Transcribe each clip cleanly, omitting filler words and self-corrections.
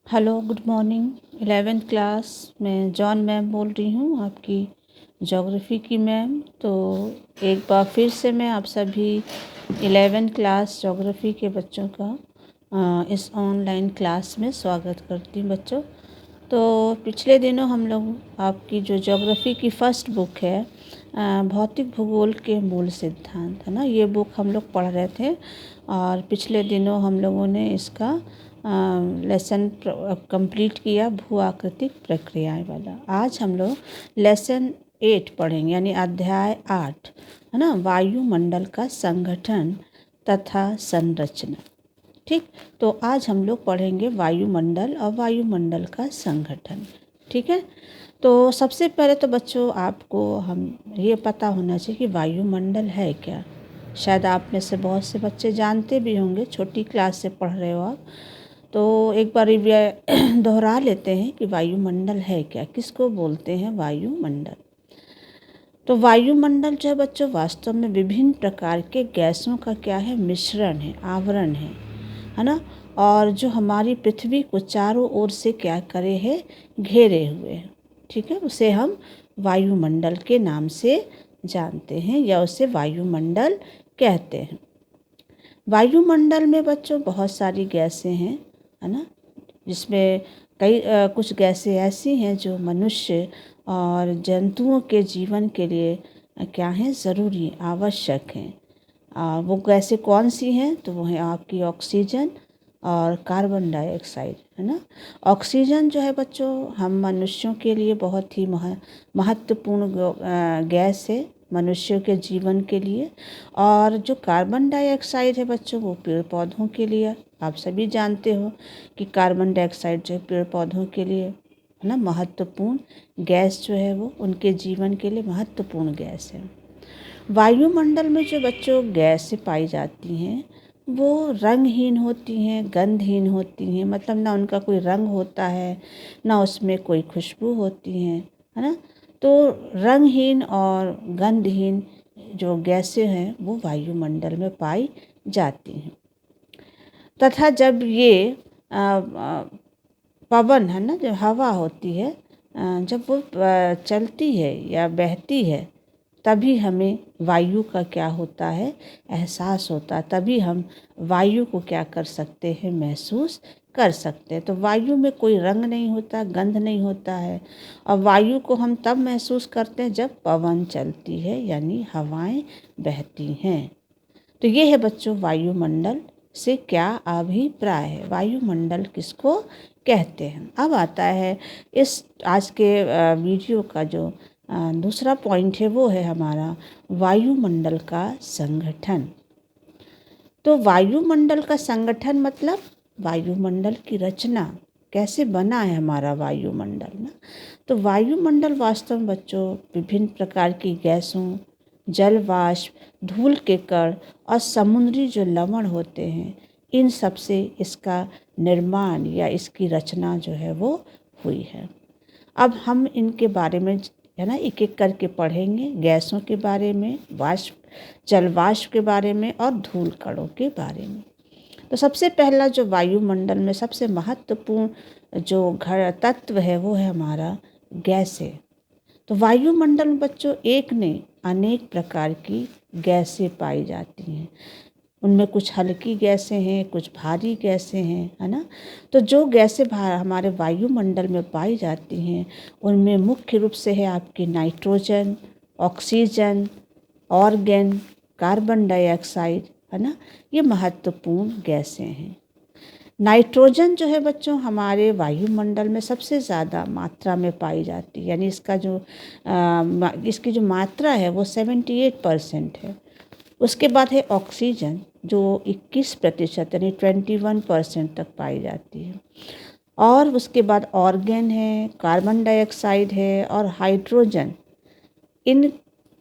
Hello, good morning. 11th class में John ma'am बोल रही हूँ, आपकी ज्योग्राफी की मैम। तो एक बार फिर से मैं आप सभी 11th क्लास ज्योग्राफी के बच्चों का इस ऑनलाइन क्लास में स्वागत करती हूँ बच्चों। तो पिछले दिनों हम लोग आपकी जो ज्योग्राफी की फ़र्स्ट बुक है, भौतिक भूगोल के मूल सिद्धांत, है ना, ये बुक हम लोग पढ़ रहे थे। और पिछले दिनों हम लोगों ने इसका लेसन कंप्लीट किया, भू आकृतिक प्रक्रियाएं वाला। आज हम लोग लेसन 8 पढ़ेंगे, यानी अध्याय 8, है ना, वायुमंडल का संगठन तथा संरचना। ठीक, तो आज हम लोग पढ़ेंगे वायुमंडल और वायुमंडल का संगठन। ठीक है, तो सबसे पहले तो बच्चों आपको हम ये पता होना चाहिए कि वायुमंडल है क्या। शायद आप में से बहुत से बच्चे जानते भी होंगे, छोटी क्लास से पढ़ रहे हो आप। तो एक बार दोहरा लेते हैं कि वायुमंडल है क्या, किसको बोलते हैं वायुमंडल। तो वायुमंडल जो है बच्चों, वास्तव में विभिन्न प्रकार के गैसों का क्या है, मिश्रण है, आवरण है ना। और जो हमारी पृथ्वी को चारों ओर से क्या करे है, घेरे हुए है। ठीक है, उसे हम वायुमंडल के नाम से जानते हैं या उसे वायुमंडल कहते हैं। वायुमंडल में बच्चों बहुत सारी गैसें हैं, है ना, जिसमें कुछ गैसें ऐसी हैं जो मनुष्य और जंतुओं के जीवन के लिए क्या हैं, ज़रूरी, आवश्यक हैं। वो गैसें कौन सी हैं, तो वो है आपकी ऑक्सीजन और कार्बन डाइऑक्साइड, है ना। ऑक्सीजन जो है बच्चों, हम मनुष्यों के लिए बहुत ही महत्वपूर्ण गैस है, मनुष्यों के जीवन के लिए। और जो कार्बन डाइऑक्साइड है बच्चों, वो पेड़ पौधों के लिए, आप सभी जानते हो कि कार्बन डाइऑक्साइड जो है पेड़ पौधों के लिए, है ना, महत्वपूर्ण गैस जो है वो उनके जीवन के लिए महत्वपूर्ण गैस है। वायुमंडल में जो बच्चों गैसें पाई जाती हैं वो रंगहीन होती हैं, गंधहीन होती हैं, मतलब ना उनका कोई रंग होता है, ना उसमें कोई खुशबू होती है ना। तो रंगहीन और गंधहीन जो गैसें हैं वो वायुमंडल में पाई जाती हैं। तथा जब ये पवन, है ना, जो हवा होती है, जब वो चलती है या बहती है, तभी हमें वायु का क्या होता है, एहसास होता है। तभी हम वायु को क्या कर सकते हैं, महसूस कर सकते हैं। तो वायु में कोई रंग नहीं होता, गंध नहीं होता है। और वायु को हम तब महसूस करते हैं जब पवन चलती है, यानी हवाएं बहती हैं। तो ये है बच्चों वायुमंडल से क्या अभिप्राय है, वायुमंडल किसको कहते हैं। अब आता है इस आज के वीडियो का जो दूसरा पॉइंट है, वो है हमारा वायुमंडल का संगठन। तो वायुमंडल का संगठन मतलब वायुमंडल की रचना, कैसे बना है हमारा वायुमंडल ना। तो वायुमंडल वास्तव में बच्चों विभिन्न प्रकार की गैसों, जल वाष्प, धूल के कण और समुद्री जो लवण होते हैं, इन सब से इसका निर्माण या इसकी रचना जो है वो हुई है। अब हम इनके बारे में, है ना, एक एक करके पढ़ेंगे। गैसों के बारे में, वाष्प, जल वाष्प के बारे में और धूल कणों के बारे में। तो सबसे पहला जो वायुमंडल में सबसे महत्वपूर्ण जो घटक तत्व है वो है हमारा गैसें। तो वायुमंडल में बच्चों एक नहीं अनेक प्रकार की गैसें पाई जाती हैं। उनमें कुछ हल्की गैसें हैं, कुछ भारी गैसें हैं, है ना। तो जो गैसें हमारे वायुमंडल में पाई जाती हैं उनमें मुख्य रूप से है आपकी nitrogen, oxygen, organ, carbon dioxide, है ना। ये महत्वपूर्ण गैसें हैं। नाइट्रोजन जो है बच्चों हमारे वायुमंडल में सबसे ज़्यादा मात्रा में पाई जाती है, यानी इसकी जो मात्रा है वो 78% है। उसके बाद है ऑक्सीजन जो 21% यानी 21% तक पाई जाती है। और उसके बाद ऑर्गन है, कार्बन डाइऑक्साइड है और हाइड्रोजन। इन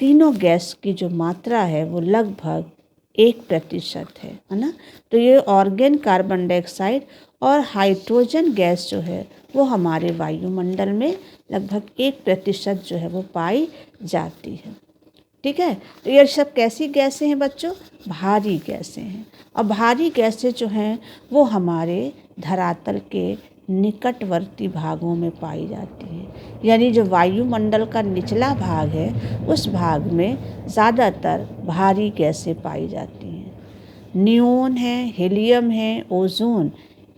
तीनों गैस की जो मात्रा है वो लगभग 1% है ना। तो ये ऑर्गन, कार्बन डाइऑक्साइड और हाइड्रोजन गैस जो है वो हमारे वायुमंडल में लगभग 1% जो है वो पाई जाती है। ठीक है, तो ये सब कैसी गैसें हैं बच्चों, भारी गैसें हैं। और भारी गैसें जो हैं वो हमारे धरातल के निकटवर्ती भागों में पाई जाती है। यानी जो वायुमंडल का निचला भाग है उस भाग में ज़्यादातर भारी गैसें पाई जाती हैं। नियोन है, हीलियम है, ओजोन,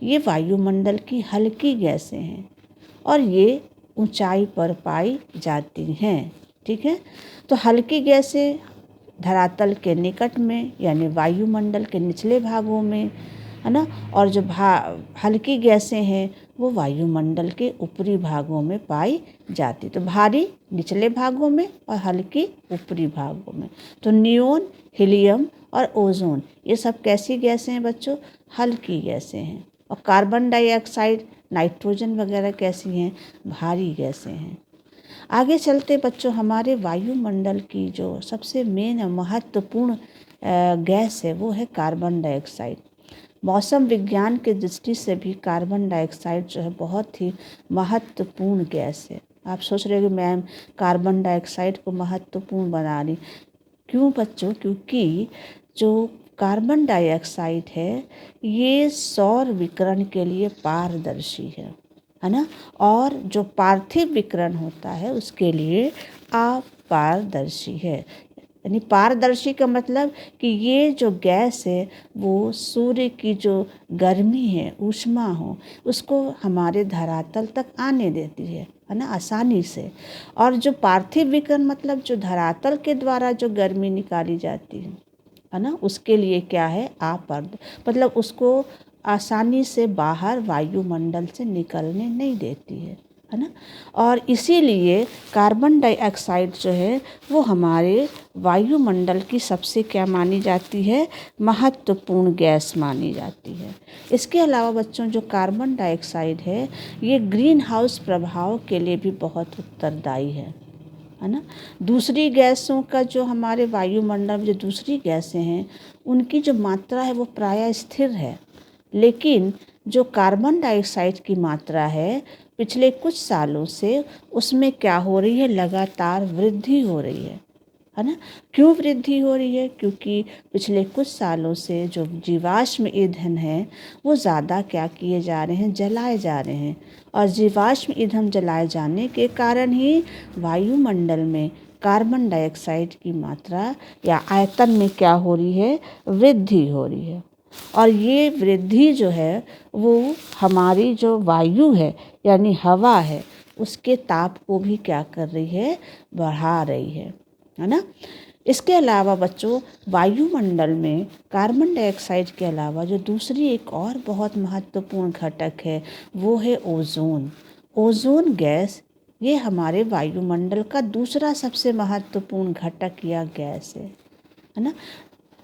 ये वायुमंडल की हल्की गैसें हैं और ये ऊंचाई पर पाई जाती हैं। ठीक है, तो हल्की गैसें धरातल के निकट में यानी वायुमंडल के निचले भागों में, है ना, और जो हल्की गैसें हैं वो वायुमंडल के ऊपरी भागों में पाई जाती। तो भारी निचले भागों में और हल्की ऊपरी भागों में। तो नियोन, हीलियम और ओजोन ये सब कैसी गैसें हैं बच्चों? हल्की गैसें हैं। और कार्बन डाइऑक्साइड, नाइट्रोजन वगैरह कैसी हैं? भारी गैसें हैं। आगे चलते बच्चों, हमारे वायुमंडल की जो सबसे मेन महत्वपूर्ण गैस है वो है कार्बन डाइऑक्साइड। मौसम विज्ञान के दृष्टि से भी कार्बन डाइऑक्साइड जो है बहुत ही महत्वपूर्ण गैस है। आप सोच रहे हो कि मैम कार्बन डाइऑक्साइड को महत्वपूर्ण बना रही, क्यों बच्चों? क्योंकि जो कार्बन डाइऑक्साइड है ये सौर विकिरण के लिए पारदर्शी है ना, और जो पार्थिव विकिरण होता है उसके लिए अपारदर्शी है। यानी पारदर्शी का मतलब कि ये जो गैस है वो सूर्य की जो गर्मी है, ऊष्मा हो, उसको हमारे धरातल तक आने देती है ना, आसानी से। और जो पार्थिव विकिरण मतलब जो धरातल के द्वारा जो गर्मी निकाली जाती है ना, उसके लिए क्या है? मतलब उसको आसानी से बाहर वायुमंडल से निकलने नहीं देती है ना। और इसीलिए कार्बन डाइऑक्साइड जो है वो हमारे वायुमंडल की सबसे क्या मानी जाती है? महत्वपूर्ण गैस मानी जाती है। इसके अलावा बच्चों जो कार्बन डाइऑक्साइड है ये ग्रीन हाउस प्रभाव के लिए भी बहुत उत्तरदायी है ना। दूसरी गैसों का जो हमारे वायुमंडल में जो दूसरी गैसें हैं उनकी जो मात्रा है वो प्रायः स्थिर है, लेकिन जो कार्बन डाइऑक्साइड की मात्रा है पिछले कुछ सालों से उसमें क्या हो रही है? लगातार वृद्धि हो रही है ना। क्यों वृद्धि हो रही है? क्योंकि पिछले कुछ सालों से जो जीवाश्म ईंधन है वो ज़्यादा क्या किए जा रहे हैं? जलाए जा रहे हैं। और जीवाश्म ईंधन जलाए जाने के कारण ही वायुमंडल में कार्बन डाइऑक्साइड की मात्रा या आयतन में क्या हो रही है? वृद्धि हो रही है। और ये वृद्धि जो है वो हमारी जो वायु है यानी हवा है उसके ताप को भी क्या कर रही है? बढ़ा रही है ना। इसके अलावा बच्चों वायुमंडल में कार्बन डाइऑक्साइड के अलावा जो दूसरी एक और बहुत महत्वपूर्ण घटक है वो है ओजोन। ओजोन गैस ये हमारे वायुमंडल का दूसरा सबसे महत्वपूर्ण घटक या गैस है ना।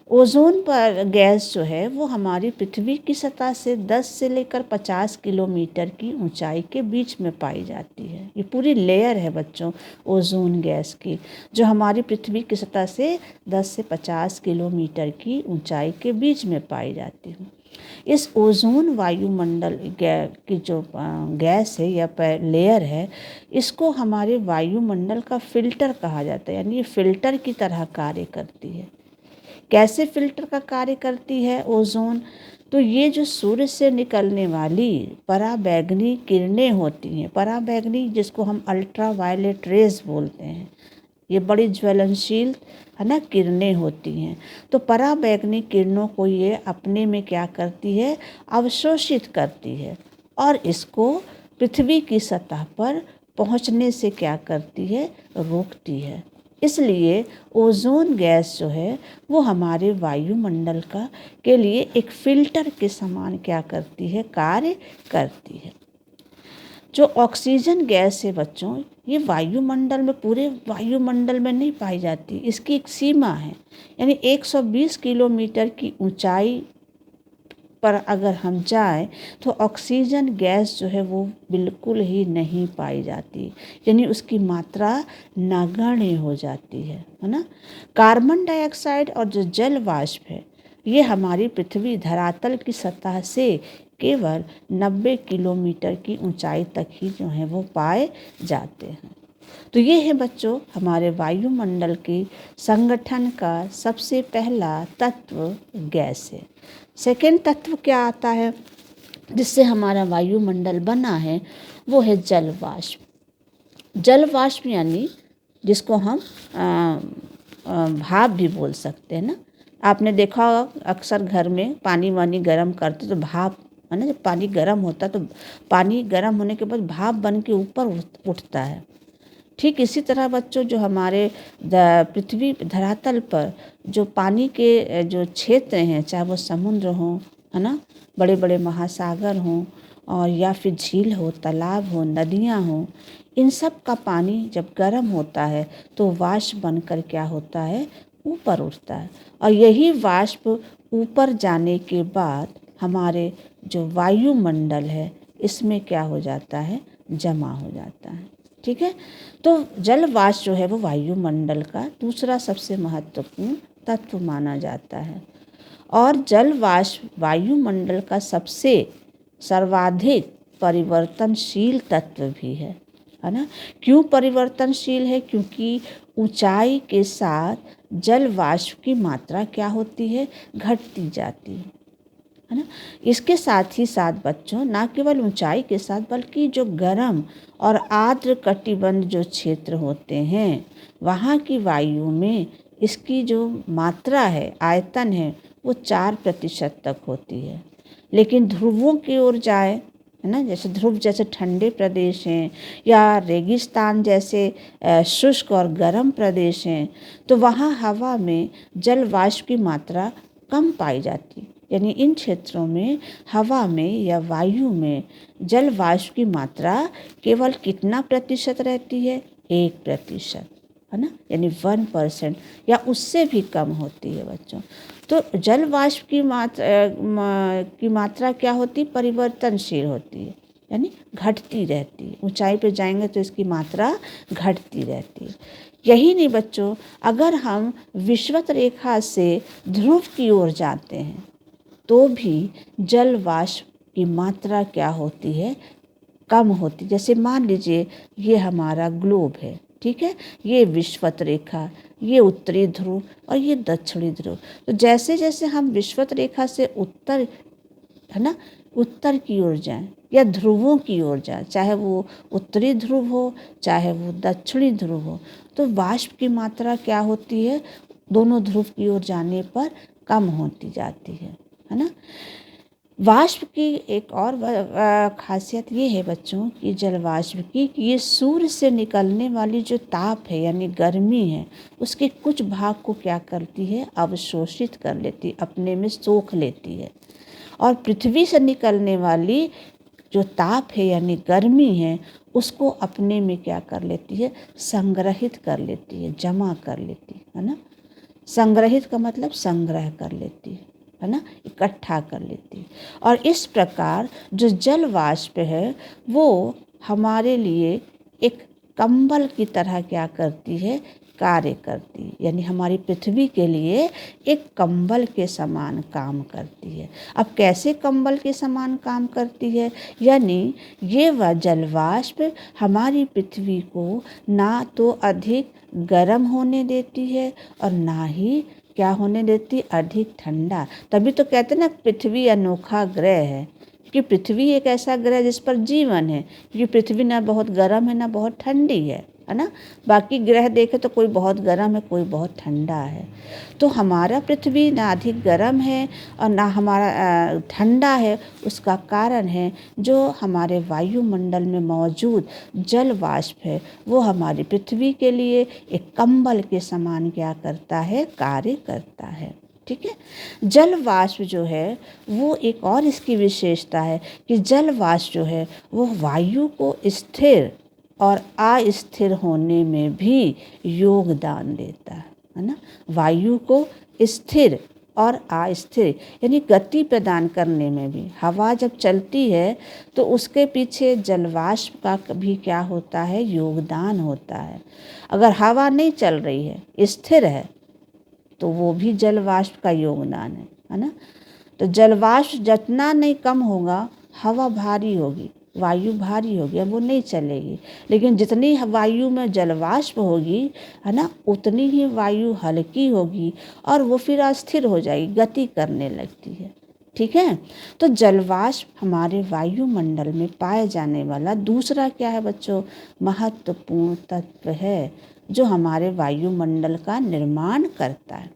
ओजोन पर गैस जो है वो हमारी पृथ्वी की सतह से 10 से लेकर 50 किलोमीटर की ऊंचाई के बीच में पाई जाती है। ये पूरी लेयर है बच्चों ओजोन गैस की, जो हमारी पृथ्वी की सतह से 10 से 50 किलोमीटर की ऊंचाई के बीच में पाई जाती है। इस ओजोन वायुमंडल की जो गैस है या लेयर है इसको हमारे वायुमंडल का फिल्टर कहा जाता है। यानी ये फिल्टर की तरह कार्य करती है। कैसे फिल्टर का कार्य करती है ओजोन? तो ये जो सूर्य से निकलने वाली पराबैंगनी किरणें होती हैं, पराबैंगनी जिसको हम अल्ट्रा वायलेट रेज बोलते हैं, ये बड़ी ज्वलनशील है ना किरणें होती हैं। तो पराबैंगनी किरणों को ये अपने में क्या करती है? अवशोषित करती है और इसको पृथ्वी की सतह पर पहुंचने से क्या करती है? रोकती है। इसलिए ओजोन गैस जो है वो हमारे वायुमंडल का के लिए एक फिल्टर के समान क्या करती है? कार्य करती है। जो ऑक्सीजन गैस है बच्चों ये वायुमंडल में, पूरे वायुमंडल में नहीं पाई जाती, इसकी एक सीमा है। यानी 120 किलोमीटर की ऊंचाई पर अगर हम जाएं तो ऑक्सीजन गैस जो है वो बिल्कुल ही नहीं पाई जाती, यानी उसकी मात्रा नगण्य हो जाती है ना। कार्बन डाइऑक्साइड और जो जल वाष्प है ये हमारी पृथ्वी धरातल की सतह से केवल 90 किलोमीटर की ऊंचाई तक ही जो है वो पाए जाते हैं। तो ये है बच्चों हमारे वायुमंडल के संगठन का सबसे पहला तत्व गैस है। सेकेंड तत्व क्या आता है? जिससे हमारा वायुमंडल बना है वो है जल वाष्प। जल वाष्प यानी जिसको हम भाप भी बोल सकते हैं ना। आपने देखा होगा अक्सर घर में पानी वानी गर्म करते तो भाप है ना, जब पानी गर्म होता है तो पानी गर्म होने के बाद भाप बन के ऊपर उठता है। ठीक इसी तरह बच्चों जो हमारे पृथ्वी धरातल पर जो पानी के जो क्षेत्र हैं, चाहे वो समुद्र हो है ना, बड़े बड़े महासागर हों और या फिर झील हो, तालाब हो, नदियाँ हों, इन सब का पानी जब गर्म होता है तो वाष्प बनकर क्या होता है, ऊपर उठता है। और यही वाष्प ऊपर जाने के बाद हमारे जो वायुमंडल है इसमें क्या हो जाता है, जमा हो जाता है। ठीक है, तो जल वाष्प जो है वो वायुमंडल का दूसरा सबसे महत्वपूर्ण तत्व माना जाता है। और जल वाष्प वायुमंडल का सबसे सर्वाधिक परिवर्तनशील तत्व भी है ना। क्यों परिवर्तनशील है? क्योंकि ऊंचाई के साथ जल वाष्प की मात्रा क्या होती है, घटती जाती है ना। इसके साथ ही साथ बच्चों ना केवल ऊंचाई के साथ बल्कि जो गर्म और आर्द्र कटिबंध जो क्षेत्र होते हैं वहाँ की वायु में इसकी जो मात्रा है, आयतन है, वो 4% तक होती है। लेकिन ध्रुवों की ओर जाए है ना, जैसे ध्रुव जैसे ठंडे प्रदेश हैं या रेगिस्तान जैसे शुष्क और गर्म प्रदेश हैं तो वहाँ हवा में जल वाष्प की मात्रा कम पाई जाती है। यानी इन क्षेत्रों में हवा में या वायु में जल वाष्प की मात्रा केवल कितना प्रतिशत रहती है, 1% है ना, यानी 1% या उससे भी कम होती है बच्चों। तो जल वाष्प की मात्रा क्या होती, परिवर्तनशील होती है, यानी घटती रहती है। ऊंचाई पे जाएंगे तो इसकी मात्रा घटती रहती है। यही नहीं बच्चों, अगर हम विषुवत रेखा से ध्रुव की ओर जाते हैं तो भी जल वाष्प की मात्रा क्या होती है, कम होती। जैसे मान लीजिए ये हमारा ग्लोब है, ठीक है, ये विषुवत रेखा, ये उत्तरी ध्रुव और ये दक्षिणी ध्रुव। तो जैसे जैसे हम विषुवत रेखा से उत्तर है ना, उत्तर की ओर जाएं या ध्रुवों की ओर जाएं, चाहे वो उत्तरी ध्रुव हो चाहे वो दक्षिणी ध्रुव हो, तो वाष्प की मात्रा क्या होती है, दोनों ध्रुव की ओर जाने पर कम होती जाती है ना। वाष्प की एक और खासियत ये है बच्चों कि जल वाष्प की कि ये सूर्य से निकलने वाली जो ताप है यानी गर्मी है उसके कुछ भाग को क्या करती है, अवशोषित कर लेती, अपने में सोख लेती है। और पृथ्वी से निकलने वाली जो ताप है यानी गर्मी है उसको अपने में क्या कर लेती है, संग्रहित कर लेती है, जमा कर लेती है ना। संग्रहित का मतलब संग्रह कर लेती है ना, इकट्ठा कर लेती। और इस प्रकार जो जल वाष्प है वो हमारे लिए एक कंबल की तरह क्या करती है, कार्य करती है। यानी हमारी पृथ्वी के लिए एक कंबल के समान काम करती है। अब कैसे कंबल के समान काम करती है, यानी ये वह जल वाष्प हमारी पृथ्वी को ना तो अधिक गर्म होने देती है और ना ही क्या होने देती, अधिक ठंडा। तभी तो कहते हैं ना पृथ्वी अनोखा ग्रह है, कि पृथ्वी एक ऐसा ग्रह जिस पर जीवन है, क्योंकि पृथ्वी ना बहुत गर्म है ना बहुत ठंडी है ना। बाकी ग्रह देखे तो कोई बहुत गर्म है कोई बहुत ठंडा है, तो हमारा पृथ्वी ना अधिक गर्म है और ना हमारा ठंडा है। उसका कारण है जो हमारे वायुमंडल में मौजूद जल वाष्प है वो हमारी पृथ्वी के लिए एक कंबल के समान क्या करता है, कार्य करता है। ठीक है, जल वाष्प जो है वो एक और इसकी विशेषता है कि जल वाष्प जो है वो वायु को स्थिर और अस्थिर होने में भी योगदान देता है ना। वायु को स्थिर और अस्थिर यानी गति प्रदान करने में भी, हवा जब चलती है तो उसके पीछे जलवाष्प का भी क्या होता है, योगदान होता है। अगर हवा नहीं चल रही है, स्थिर है, तो वो भी जलवाष्प का योगदान है ना। तो जलवाष्प जितना नहीं कम होगा हवा भारी होगी, वायु भारी होगी, अब वो नहीं चलेगी। लेकिन जितनी वायु में जलवाष्प होगी है ना उतनी ही वायु हल्की होगी और वो फिर अस्थिर हो जाएगी, गति करने लगती है। ठीक है। तो जलवाष्प हमारे वायुमंडल में पाए जाने वाला दूसरा क्या है बच्चों, महत्वपूर्ण तत्व है जो हमारे वायुमंडल का निर्माण करता है।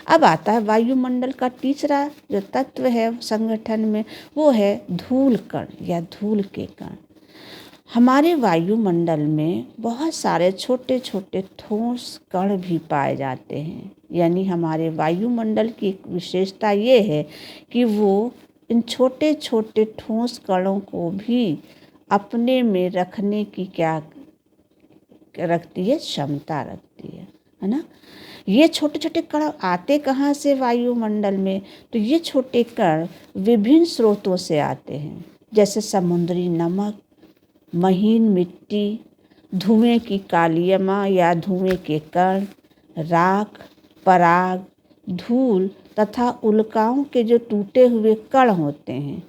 अब आता है वायुमंडल का तीसरा जो तत्व है संगठन में, वो है धूल कण या धूल के कण। हमारे वायुमंडल में बहुत सारे छोटे छोटे ठोस कण भी पाए जाते हैं, यानी हमारे वायुमंडल की एक विशेषता ये है कि वो इन छोटे छोटे ठोस कणों को भी अपने में रखने की क्या रखती है, क्षमता रखती है ना। ये छोटे छोटे कण आते कहाँ से वायुमंडल में, तो ये छोटे कण विभिन्न स्रोतों से आते हैं, जैसे समुद्री नमक, महीन मिट्टी, धुएं की कालियमा या धुएं के कण, राख, पराग, धूल तथा उल्काओं के जो टूटे हुए कण होते हैं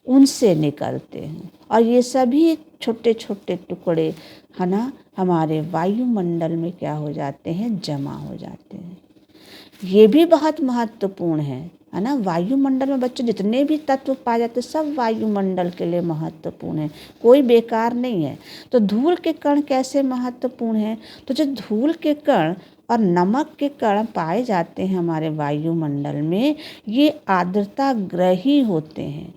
उनसे निकलते हैं। और ये सभी छोटे छोटे टुकड़े है ना हमारे वायुमंडल में क्या हो जाते हैं, जमा हो जाते हैं। ये भी बहुत महत्वपूर्ण है ना। वायुमंडल में बच्चों जितने भी तत्व पाए जाते हैं सब वायुमंडल के लिए महत्वपूर्ण है, कोई बेकार नहीं है। तो धूल के कण कैसे महत्वपूर्ण हैं, तो जो धूल के कण और नमक के कण पाए जाते हैं हमारे वायुमंडल में, ये आर्द्रता ग्रही होते हैं।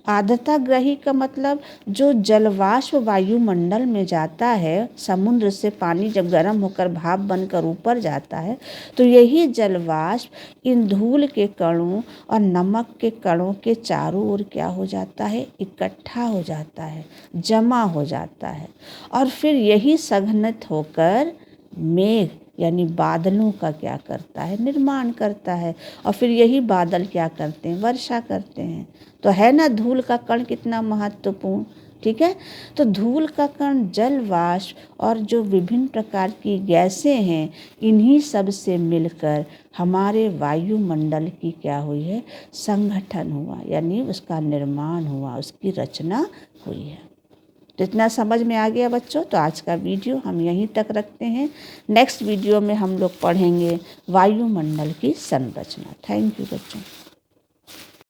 आर्द्रता ग्रही का मतलब जो जलवाष्प वायुमंडल में जाता है, समुद्र से पानी जब गर्म होकर भाप बनकर ऊपर जाता है, तो यही जलवाष्प इन धूल के कणों और नमक के कणों के चारों ओर क्या हो जाता है, इकट्ठा हो जाता है, जमा हो जाता है। और फिर यही संघनित होकर मेघ यानी बादलों का क्या करता है, निर्माण करता है। और फिर यही बादल क्या करते हैं, वर्षा करते हैं। तो है ना धूल का कण कितना महत्वपूर्ण, ठीक है। तो धूल का कण, जल वाष्प और जो विभिन्न प्रकार की गैसें हैं, इन्हीं सब से मिलकर हमारे वायुमंडल की क्या हुई है, संगठन हुआ, यानी उसका निर्माण हुआ, उसकी रचना हुई है। तो इतना समझ में आ गया बच्चों। तो आज का वीडियो हम यहीं तक रखते हैं। नेक्स्ट वीडियो में हम लोग पढ़ेंगे वायुमंडल की संरचना। थैंक यू बच्चों।